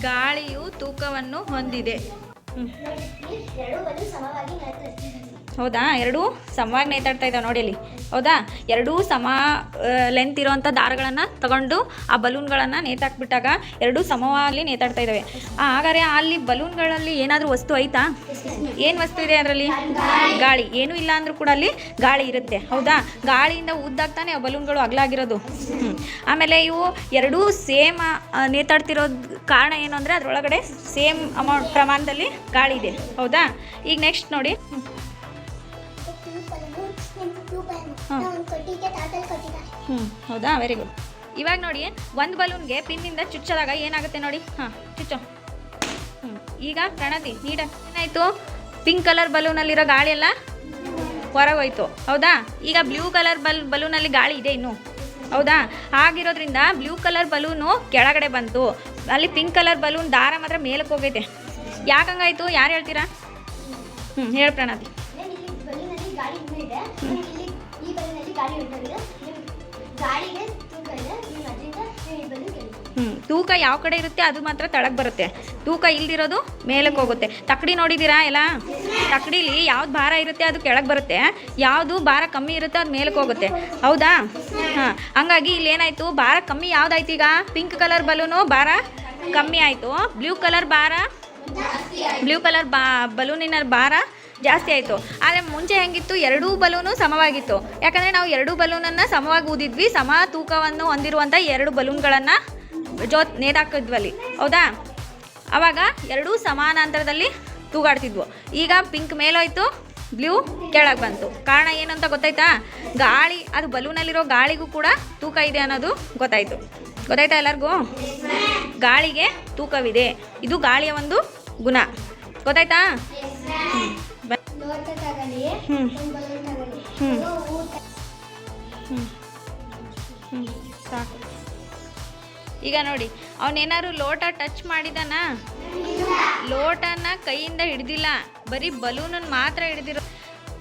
ಗಾಳಿಯು ತೂಕವನ್ನು ಹೊಂದಿದೆ. ಹೌದಾ, ಎರಡೂ ಸಮವಾಗಿ ನೇತಾಡ್ತಾ ಇದ್ದಾವೆ ನೋಡಿ ಅಲ್ಲಿ. ಹೌದಾ, ಎರಡೂ ಸಮ ಲೆಂತ್ ಇರೋವಂಥ ದಾರಗಳನ್ನು ತಗೊಂಡು ಆ ಬಲೂನ್ಗಳನ್ನು ನೇತಾಕ್ಬಿಟ್ಟಾಗ ಎರಡೂ ಸಮವಾಗಿ ನೇತಾಡ್ತಾ ಇದ್ದಾವೆ. ಹಾಗಾದರೆ ಅಲ್ಲಿ ಬಲೂನ್ಗಳಲ್ಲಿ ಏನಾದರೂ ವಸ್ತು ಐತಾ? ಏನು ವಸ್ತು ಇದೆ ಅದರಲ್ಲಿ? ಗಾಳಿ. ಏನೂ ಇಲ್ಲ ಅಂದರೂ ಕೂಡ ಅಲ್ಲಿ ಗಾಳಿ ಇರುತ್ತೆ. ಹೌದಾ, ಗಾಳಿಯಿಂದ ಉದ್ದಾಗ್ತಾನೆ ಆ ಬಲೂನ್ಗಳು ಅಗಲಾಗಿರೋದು. ಆಮೇಲೆ ಇವು ಎರಡೂ ಸೇಮ್ ನೇತಾಡ್ತಿರೋದು ಕಾರಣ ಏನು ಅಂದರೆ ಅದರೊಳಗಡೆ ಸೇಮ್ ಪ್ರಮಾಣದಲ್ಲಿ ಗಾಳಿ ಇದೆ. ಹೌದಾ, ಈಗ ನೆಕ್ಸ್ಟ್ ನೋಡಿ. ಹೌದಾ, ವೆರಿ ಗುಡ್. ಇವಾಗ ನೋಡಿ, ಒಂದು ಬಲೂನ್ಗೆ ಪಿನ್ನಿಂದ ಚುಚ್ಚದಾಗ ಏನಾಗುತ್ತೆ ನೋಡಿ. ಚುಚ್ಚೋ. ಈಗ ಪ್ರಣತಿ ನೀಡ ಏನಾಯಿತು? ಪಿಂಕ್ ಕಲರ್ ಬಲೂನಲ್ಲಿರೋ ಗಾಳಿ ಎಲ್ಲ ಹೊರಗೋಯ್ತು. ಹೌದಾ, ಈಗ ಬ್ಲೂ ಕಲರ್ ಬಲೂನಲ್ಲಿ ಗಾಳಿ ಇದೆ ಇನ್ನು. ಹೌದಾ, ಆಗಿರೋದ್ರಿಂದ ಬ್ಲೂ ಕಲರ್ ಬಲೂನು ಕೆಳಗಡೆ ಬಂತು, ಅಲ್ಲಿ ಪಿಂಕ್ ಕಲರ್ ಬಲೂನ್ ದಾರ ಮಾತ್ರ ಮೇಲಕ್ಕೆ ಹೋಗೈತೆ. ಯಾಕಂಗಾಯ್ತು? ಯಾರು ಹೇಳ್ತೀರಾ? ಹೇಳಿ ಪ್ರಣತಿ. ತೂಕ ಯಾವ ಕಡೆ ಇರುತ್ತೆ ಅದು ಮಾತ್ರ ತಳಕ್ಕೆ ಬರುತ್ತೆ, ತೂಕ ಇಲ್ದಿರೋದು ಮೇಲಕ್ಕೆ ಹೋಗುತ್ತೆ. ತಕ್ಕಡಿ ನೋಡಿದ್ದೀರಾ ಎಲ್ಲ? ತಕ್ಕಡಿಲಿ ಯಾವ್ದು ಭಾರ ಇರುತ್ತೆ ಅದು ಕೆಳಗೆ ಬರುತ್ತೆ, ಯಾವುದು ಭಾರ ಕಮ್ಮಿ ಇರುತ್ತೆ ಅದು ಮೇಲಕ್ಕೆ ಹೋಗುತ್ತೆ. ಹೌದಾ, ಹಂಗಾಗಿ ಇಲ್ಲಿ ಏನಾಯಿತು? ಭಾರ ಕಮ್ಮಿ ಯಾವುದಾಯ್ತು? ಈಗ ಪಿಂಕ್ ಕಲರ್ ಬಲೂನು ಭಾರ ಕಮ್ಮಿ ಆಯಿತು, ಬ್ಲೂ ಕಲರ್ ಬಲೂನಿನ ಭಾರ ಜಾಸ್ತಿ ಆಯಿತು. ಆದರೆ ಮುಂಚೆ ಹೆಂಗಿತ್ತು? ಎರಡೂ ಬಲೂನು ಸಮವಾಗಿತ್ತು. ಯಾಕಂದರೆ ನಾವು ಎರಡೂ ಬಲೂನನ್ನು ಸಮವಾಗಿ ಊದಿದ್ವಿ, ಸಮ ತೂಕವನ್ನು ಹೊಂದಿರುವಂಥ ಎರಡು ಬಲೂನ್ಗಳನ್ನು ನೇತಾಕಿದ್ವಲ್ಲಿ. ಹೌದಾ, ಆವಾಗ ಎರಡೂ ಸಮಾನಾಂತರದಲ್ಲಿ ತೂಗಾಡ್ತಿದ್ವು. ಈಗ ಪಿಂಕ್ ಮೇಲೋಯ್ತು, ಬ್ಲೂ ಕೆಳಗೆ ಬಂತು. ಕಾರಣ ಏನು ಅಂತ ಗೊತ್ತಾಯ್ತಾ? ಗಾಳಿ, ಅದು ಬಲೂನಲ್ಲಿರೋ ಗಾಳಿಗೂ ಕೂಡ ತೂಕ ಇದೆ ಅನ್ನೋದು ಗೊತ್ತಾಯ್ತಾ ಎಲ್ಲರಿಗೂ? ಗಾಳಿಗೆ ತೂಕವಿದೆ, ಇದು ಗಾಳಿಯ ಒಂದು ಗುಣ. ಗೊತ್ತಾಯ್ತಾ? ಸಾಕು. ಈಗ ನೋಡಿ, ಅವನೇನಾದ್ರು ಲೋಟ ಟಚ್ ಮಾಡಿದಾನ? ಲೋಟನ ಕೈಯಿಂದ ಹಿಡ್ದಿಲ್ಲ, ಬರೀ ಬಲೂನನ್ನು ಮಾತ್ರ ಹಿಡ್ದಿರೋ.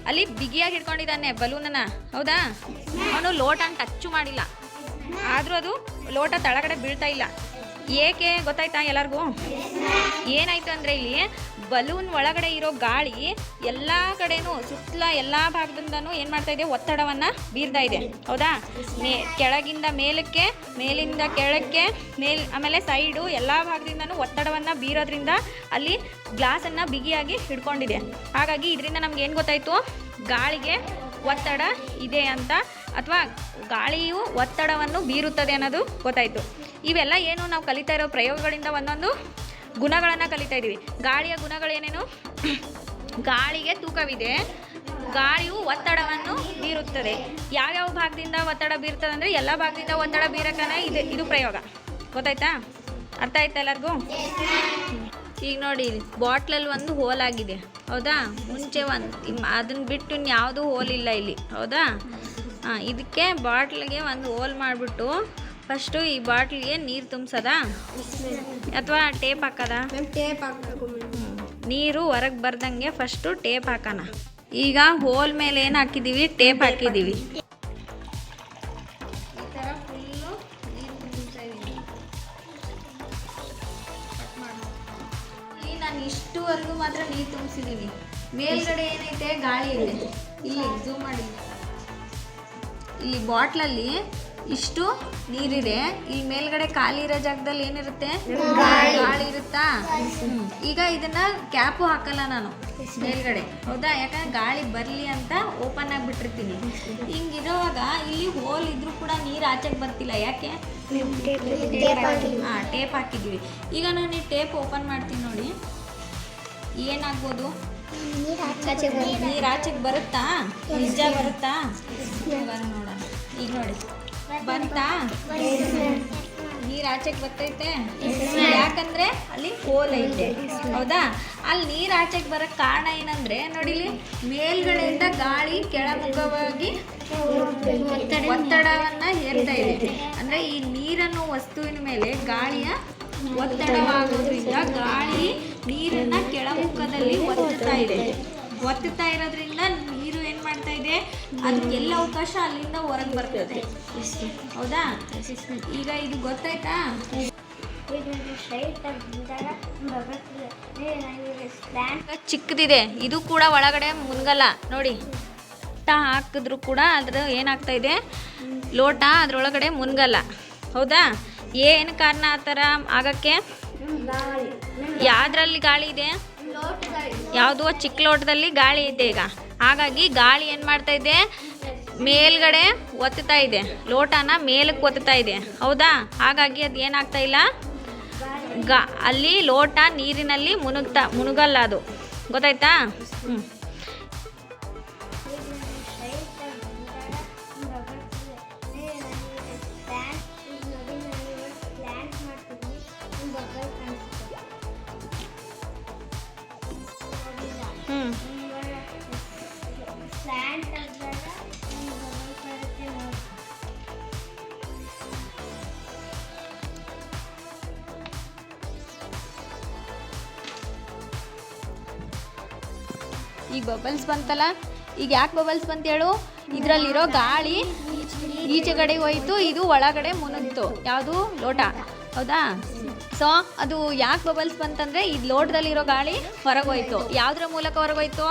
ಅಲ್ಲಿ ಬಿಗಿಯಾಗಿ ಹಿಡ್ಕೊಂಡಿದ್ದಾನೆ ಬಲೂನನ್ನು. ಹೌದಾ, ಅವನು ಲೋಟನ ಟಚ್ಚು ಮಾಡಿಲ್ಲ, ಆದರೂ ಅದು ಲೋಟ ತಳಗಡೆ ಬೀಳ್ತಾ ಇಲ್ಲ. ಏಕೆ ಗೊತ್ತಾಯ್ತಾ ಎಲ್ಲರಿಗೂ? ಏನಾಯಿತು ಅಂದರೆ ಇಲ್ಲಿ ಬಲೂನ್ ಒಳಗಡೆ ಇರೋ ಗಾಳಿ ಎಲ್ಲ ಕಡೆನೂ ಸುತ್ತಲ ಎಲ್ಲ ಭಾಗದಿಂದನೂ ಏನು ಮಾಡ್ತಾ ಇದೆ? ಒತ್ತಡವನ್ನು ಬೀರ್ತಾ ಇದೆ. ಹೌದಾ, ಕೆಳಗಿಂದ ಮೇಲಕ್ಕೆ, ಮೇಲಿಂದ ಕೆಳಕ್ಕೆ, ಆಮೇಲೆ ಸೈಡು ಎಲ್ಲ ಭಾಗದಿಂದನೂ ಒತ್ತಡವನ್ನು ಬೀರೋದ್ರಿಂದ ಅಲ್ಲಿ ಗ್ಲಾಸನ್ನು ಬಿಗಿಯಾಗಿ ಹಿಡ್ಕೊಂಡಿದೆ. ಹಾಗಾಗಿ ಇದರಿಂದ ನಮ್ಗೆ ಏನು ಗೊತ್ತಾಯಿತು? ಗಾಳಿಗೆ ಒತ್ತಡ ಇದೆ ಅಂತ, ಅಥವಾ ಗಾಳಿಯು ಒತ್ತಡವನ್ನು ಬೀರುತ್ತದೆ ಅನ್ನೋದು ಗೊತ್ತಾಯಿತು. ಇವೆಲ್ಲ ಏನು ನಾವು ಕಲಿತಾ ಇರೋ ಪ್ರಯೋಗಗಳಿಂದ ಒಂದೊಂದು ಗುಣಗಳನ್ನು ಕಲಿತಾ ಇದ್ದೀವಿ. ಗಾಳಿಯ ಗುಣಗಳೇನೇನು? ಗಾಳಿಗೆ ತೂಕವಿದೆ, ಗಾಳಿಯು ಒತ್ತಡವನ್ನು ಬೀರುತ್ತದೆ. ಯಾವ್ಯಾವ ಭಾಗದಿಂದ ಒತ್ತಡ ಬೀರ್ತದೆ ಅಂದರೆ ಎಲ್ಲ ಭಾಗದಿಂದ ಒತ್ತಡ ಬೀರಕ್ಕನೇ ಇದು ಪ್ರಯೋಗ. ಗೊತ್ತಾಯ್ತಾ? ಅರ್ಥ ಆಯ್ತಾ ಎಲ್ಲರಿಗೂ? ಈಗ ನೋಡಿ, ಬಾಟ್ಲಲ್ಲಿ ಒಂದು ಹೋಲ್ ಆಗಿದೆ. ಹೌದಾ, ಮುಂಚೆ ಅದನ್ನು ಬಿಟ್ಟು ಇನ್ಯಾವುದೂ ಹೋಲ್ ಇಲ್ಲ ಇಲ್ಲಿ. ಹೌದಾ, ಇದಕ್ಕೆ ಬಾಟ್ಲಿಗೆ ಒಂದು ಹೋಲ್ ಮಾಡಿಬಿಟ್ಟು ಫಸ್ಟು ಈ ಬಾಟ್ಲಿಗೆ ನೀರು ತುಂಬಿಸೋದಾ ಅಥವಾ ಟೇಪ್ ಹಾಕೋದ? ಟೇಪ್ ಹಾಕಬೇಕು. ನೀರು ಹೊರಗೆ ಬರ್ದಂಗೆ ಫಸ್ಟು ಟೇಪ್ ಹಾಕೋಣ. ಈಗ ಹೋಲ್ ಮೇಲೆ ಏನು ಹಾಕಿದ್ದೀವಿ? ಟೇಪ್ ಹಾಕಿದ್ದೀವಿ. ಈ ಥರ ಫುಲ್ಲು ನೀರು ತುಂಬಿಸ್ತಾ ಇದ್ದೀನಿ. ಈಗ ನಾನು ಇಷ್ಟುವರೆಗೂ ಮಾತ್ರ ನೀರು ತುಂಬಿಸಿದ್ದೀನಿ. ಮೇಲ್ಗಡೆ ಏನೈತೆ? ಗಾಳಿ ಇದೆ. ಇಲ್ಲಿ ಝೂಮ್ ಮಾಡಿ, ಇಲ್ಲಿ ಬಾಟ್ಲಲ್ಲಿ ಇಷ್ಟು ನೀರಿದೆ. ಈ ಮೇಲ್ಗಡೆ ಖಾಲಿ ಇರೋ ಜಾಗದಲ್ಲಿ ಏನಿರುತ್ತೆ? ಗಾಳಿ ಇರುತ್ತಾ? ಈಗ ಇದನ್ನ ಕ್ಯಾಪು ಹಾಕಲ್ಲ ನಾನು ಮೇಲ್ಗಡೆ. ಹೌದಾ, ಯಾಕಂದ್ರೆ ಗಾಳಿ ಬರಲಿ ಅಂತ ಓಪನ್ ಆಗಿಬಿಟ್ಟಿರ್ತೀನಿ. ಹಿಂಗಿರುವಾಗ ಇಲ್ಲಿ ಹೋಲ್ ಇದ್ರೂ ಕೂಡ ನೀರು ಆಚೆಗೆ ಬರ್ತಿಲ್ಲ. ಯಾಕೆ? ಟೇಪ್ ಹಾಕಿದ್ವಿ. ಈಗ ನಾನು ಈ ಟೇಪ್ ಓಪನ್ ಮಾಡ್ತೀನಿ ನೋಡಿ, ಏನಾಗ್ಬೋದು? ನೀರು ಆಚೆಗೆ ಬರುತ್ತಾ? ನಿಜ ಬರುತ್ತಾ? ಇವಾಗ ನೋಡೋಣ. ಈಗ ನೋಡಿ, ಬಂತಾ? ನೀರು ಆಚೆಗೆ ಬರ್ತೈತೆ. ಯಾಕಂದ್ರೆ ಅಲ್ಲಿ ಹೋಲ್ ಐತೆ. ಹೌದಾ, ಅಲ್ಲಿ ನೀರು ಆಚೆಗೆ ಬರೋಕ್ಕೆ ಕಾರಣ ಏನಂದ್ರೆ ನೋಡಿಲಿ, ಮೇಲ್ಗಡೆಯಿಂದ ಗಾಳಿ ಕೆಳಮುಖವಾಗಿ ಒತ್ತಡವನ್ನು ಹೇರ್ತಾ ಇದೆ. ಅಂದ್ರೆ ಈ ನೀರನ್ನು ವಸ್ತುವಿನ ಮೇಲೆ ಗಾಳಿಯ ಒತ್ತಡವಾಗೋದ್ರಿಂದ ಗಾಳಿ ನೀರನ್ನ ಕೆಳಮುಖದಲ್ಲಿ ಒತ್ತುತ್ತಾ ಇರೋದ್ರಿಂದ ನೀರು ಏನು ಮಾಡ್ತಾ ಇದೆ? ಅದಕ್ಕೆಲ್ಲ ಅವಕಾಶ ಅಲ್ಲಿಂದ ಹೊರಗೆ ಬರ್ತದೆ. ಹೌದಾ, ಈಗ ಇದು ಗೊತ್ತಾಯ್ತಾ? ಚಿಕ್ಕದಿದೆ, ಇದು ಕೂಡ ಒಳಗಡೆ ಮುನ್ಗಲ್ಲ ನೋಡಿ. ಲೋಟ ಹಾಕಿದ್ರು ಕೂಡ ಅದ್ರ ಏನಾಗ್ತಾ ಇದೆ, ಲೋಟ ಅದ್ರೊಳಗಡೆ ಮುನ್ಗಲ್ಲ. ಹೌದಾ? ಏನು ಕಾರಣ ಆ ಥರ ಆಗಕ್ಕೆ? ಯಾವ್ದ್ರಲ್ಲಿ ಗಾಳಿ ಇದೆ? ಯಾವುದೋ ಚಿಕ್ಕ ಲೋಟದಲ್ಲಿ ಗಾಳಿ ಇದೆ ಈಗ. ಹಾಗಾಗಿ ಗಾಳಿ ಏನು ಮಾಡ್ತಾ ಇದೆ, ಮೇಲ್ಗಡೆ ಒತ್ತುತ್ತಾ ಇದೆ, ಲೋಟನ ಮೇಲಕ್ಕೆ ಒತ್ತುತ್ತಾ ಇದೆ. ಹೌದಾ? ಹಾಗಾಗಿ ಅದು ಏನಾಗ್ತಾ ಇಲ್ಲ, ಅಲ್ಲಿ ಲೋಟ ನೀರಿನಲ್ಲಿ ಮುಳುಗಲ್ಲ, ಅದು ಗೊತ್ತಾಯ್ತಾ? ಈಗ ಬಬಲ್ಸ್ ಬಂತಲ್ಲ, ಈಗ ಯಾಕೆ ಬಬಲ್ಸ್ ಬಂತ ಹೇಳು? ಇದರಲ್ಲಿರೋ ಗಾಳಿ ಈಚೆ ಕಡೆ ಹೋಯ್ತು, ಇದು ಒಳಗಡೆ ಮುನುಗ್ತು. ಯಾವುದು? ಲೋಟ. ಹೌದಾ? ಸೊ ಅದು ಯಾಕೆ ಬಬಲ್ಸ್ ಬಂತಂದರೆ ಇದು ಲೋಟದಲ್ಲಿರೋ ಗಾಳಿ ಹೊರಗೋಯ್ತು. ಯಾವುದ್ರ ಮೂಲಕ ಹೊರಗೋಯ್ತು?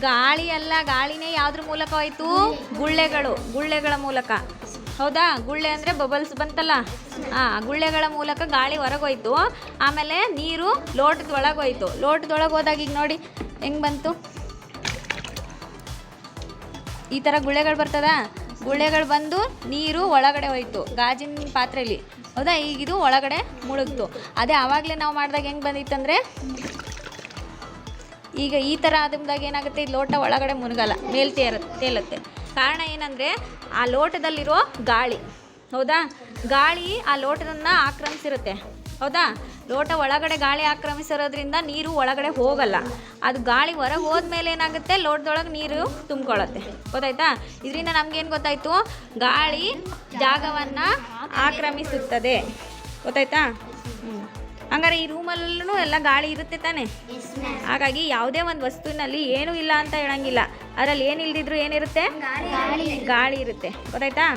ಗಾಳಿ ಅಲ್ಲ, ಗಾಳಿನೇ ಯಾವುದ್ರ ಮೂಲಕ ಹೋಯ್ತು? ಗುಳ್ಳೆಗಳ ಮೂಲಕ. ಹೌದಾ? ಗುಳ್ಳೆ ಅಂದರೆ ಬಬಲ್ಸ್ ಬಂತಲ್ಲ, ಗುಳ್ಳೆಗಳ ಮೂಲಕ ಗಾಳಿ ಹೊರಗೋಯ್ತು. ಆಮೇಲೆ ನೀರು ಲೋಟದೊಳಗೋಯ್ತು. ಲೋಟದೊಳಗೆ ಹೋದಾಗ ಈಗ ನೋಡಿ ಹೆಂಗೆ ಬಂತು, ಈ ಥರ ಗುಳ್ಳೆಗಳು ಬರ್ತದ. ಗುಳ್ಳೆಗಳು ಬಂದು ನೀರು ಒಳಗಡೆ ಹೋಯ್ತು ಗಾಜಿನ ಪಾತ್ರೆಯಲ್ಲಿ. ಹೌದಾ? ಈಗಿದು ಒಳಗಡೆ ಮುಳುಗ್ತು. ಅದೇ ಆವಾಗಲೇ ನಾವು ಮಾಡಿದಾಗ ಹೆಂಗೆ ಬಂದಿತ್ತಂದರೆ, ಈಗ ಈ ಥರ ಆದಾಗ ಏನಾಗುತ್ತೆ, ಈ ಲೋಟ ಒಳಗಡೆ ಮುಳುಗಲ್ಲ, ತೇಲುತ್ತೆ. ಕಾರಣ ಏನಂದರೆ ಆ ಲೋಟದಲ್ಲಿರೋ ಗಾಳಿ. ಹೌದಾ? ಗಾಳಿ ಆ ಲೋಟವನ್ನು ಆಕ್ರಮಿಸಿರುತ್ತೆ. ಹೌದಾ? ಲೋಟ ಒಳಗಡೆ ಗಾಳಿ ಆಕ್ರಮಿಸಿರೋದ್ರಿಂದ ನೀರು ಒಳಗಡೆ ಹೋಗಲ್ಲ. ಅದು ಗಾಳಿ ಹೊರಗೆ ಹೋದ್ಮೇಲೆ ಏನಾಗುತ್ತೆ, ಲೋಟದೊಳಗೆ ನೀರು ತುಂಬಿಕೊಳ್ಳುತ್ತೆ. ಗೊತ್ತಾಯ್ತಾ? ಇದರಿಂದ ನಮಗೇನು ಗೊತ್ತಾಯಿತು? ಗಾಳಿ ಜಾಗವನ್ನು ಆಕ್ರಮಿಸುತ್ತದೆ. ಗೊತ್ತಾಯ್ತಾ? ಹಂಗಾರೆ ಈ ರೂಮಲ್ಲೂ ಎಲ್ಲ ಗಾಳಿ ಇರುತ್ತೆ ತಾನೆ. ಹಾಗಾಗಿ ಯಾವುದೇ ಒಂದು ವಸ್ತುವಿನಲ್ಲಿ ಏನೂ ಇಲ್ಲ ಅಂತ ಹೇಳಂಗಿಲ್ಲ. ಅದರಲ್ಲಿ ಏನಿಲ್ದಿದ್ರು ಏನಿರುತ್ತೆ? ಗಾಳಿ ಇರುತ್ತೆ. ಗೊತ್ತಾಯ್ತಾ?